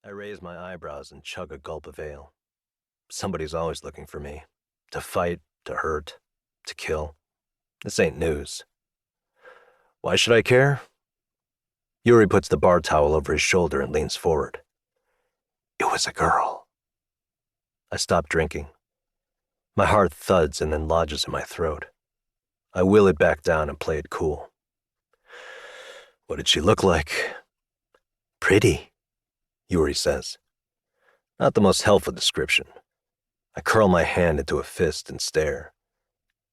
I raise my eyebrows and chug a gulp of ale. Somebody's always looking for me. To fight, to hurt, to kill. This ain't news. Why should I care? Yuri puts the bar towel over his shoulder and leans forward. It was a girl. I stop drinking. My heart thuds and then lodges in my throat. I will it back down and play it cool. What did she look like? Pretty, Yuri says. Not the most helpful description. I curl my hand into a fist and stare.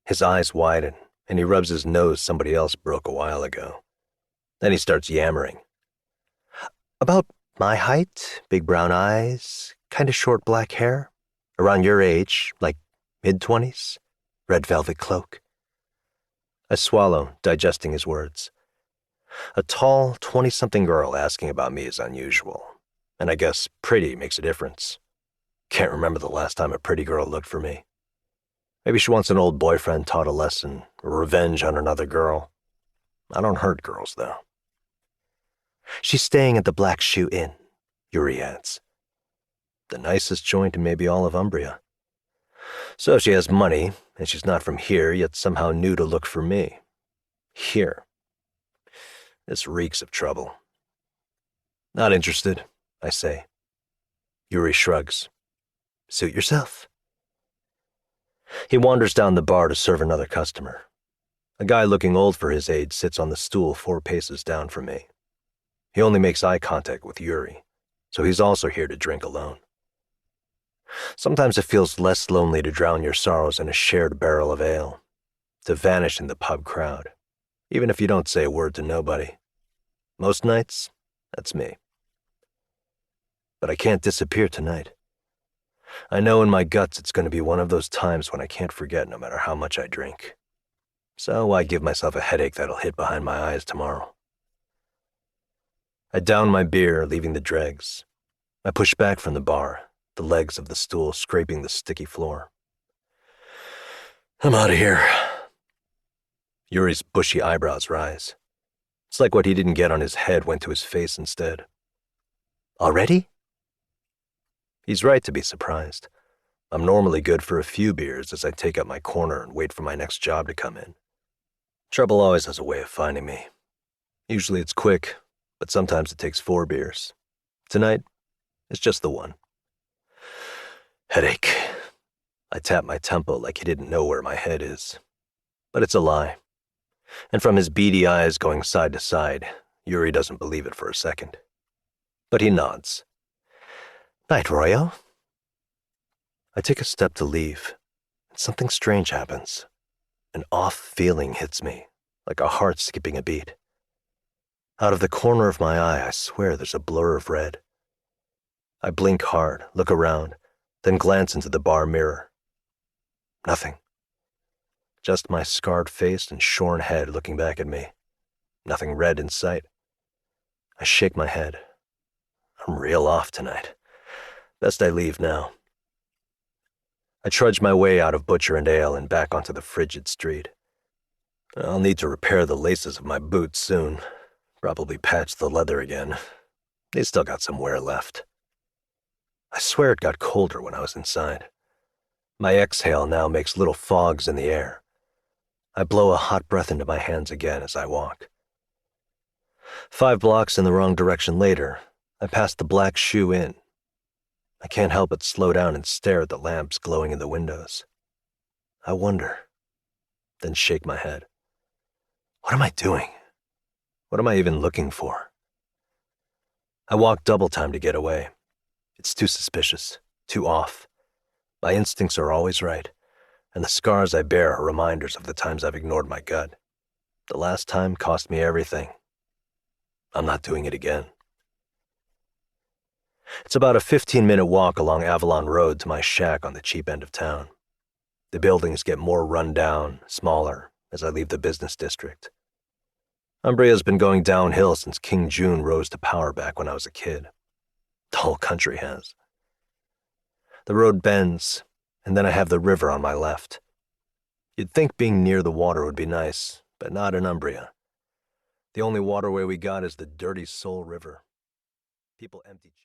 His eyes widen, and he rubs his nose somebody else broke a while ago. Then he starts yammering. About my height, big brown eyes, kind of short black hair, around your age, like mid-20s, red velvet cloak. I swallow, digesting his words. A tall, 20-something girl asking about me is unusual, and I guess pretty makes a difference. Can't remember the last time a pretty girl looked for me. Maybe she wants an old boyfriend taught a lesson, or revenge on another girl. I don't hurt girls, though. She's staying at the Black Shoe Inn, Yuri adds. The nicest joint in maybe all of Umbria. So she has money, and she's not from here, yet somehow knew to look for me. Here. This reeks of trouble. Not interested, I say. Yuri shrugs. Suit yourself. He wanders down the bar to serve another customer. A guy looking old for his age sits on the stool 4 paces down from me. He only makes eye contact with Yuri, so he's also here to drink alone. Sometimes it feels less lonely to drown your sorrows in a shared barrel of ale, to vanish in the pub crowd, even if you don't say a word to nobody. Most nights, that's me. But I can't disappear tonight. I know in my guts it's going to be one of those times when I can't forget no matter how much I drink. So I give myself a headache that'll hit behind my eyes tomorrow. I down my beer, leaving the dregs. I push back from the bar, the legs of the stool scraping the sticky floor. I'm out of here. Yuri's bushy eyebrows rise. It's like what he didn't get on his head went to his face instead. Already? He's right to be surprised. I'm normally good for a few beers as I take up my corner and wait for my next job to come in. Trouble always has a way of finding me. Usually it's quick, but sometimes it takes 4 beers. Tonight, it's just the one. Headache. I tap my temple like he didn't know where my head is. But it's a lie. And from his beady eyes going side to side, Yuri doesn't believe it for a second. But he nods. Night, Royo. I take a step to leave, and something strange happens. An off feeling hits me, like a heart skipping a beat. Out of the corner of my eye, I swear there's a blur of red. I blink hard, look around, then glance into the bar mirror. Nothing. Just my scarred face and shorn head looking back at me. Nothing red in sight. I shake my head. I'm real off tonight. Best I leave now. I trudge my way out of Butcher and Ale and back onto the frigid street. I'll need to repair the laces of my boots soon. Probably patch the leather again. They still got some wear left. I swear it got colder when I was inside. My exhale now makes little fogs in the air. I blow a hot breath into my hands again as I walk. 5 blocks in the wrong direction later, I pass the Black Shoe Inn. I can't help but slow down and stare at the lamps glowing in the windows. I wonder, then shake my head. What am I doing? What am I even looking for? I walk double time to get away. It's too suspicious, too off. My instincts are always right, and the scars I bear are reminders of the times I've ignored my gut. The last time cost me everything. I'm not doing it again. It's about a 15-minute walk along Avalon Road to my shack on the cheap end of town. The buildings get more run down, smaller, as I leave the business district. Umbria's been going downhill since King Joon rose to power back when I was a kid. The whole country has. The road bends, and then I have the river on my left. You'd think being near the water would be nice, but not in Umbria. The only waterway we got is the dirty Soul River. People empty...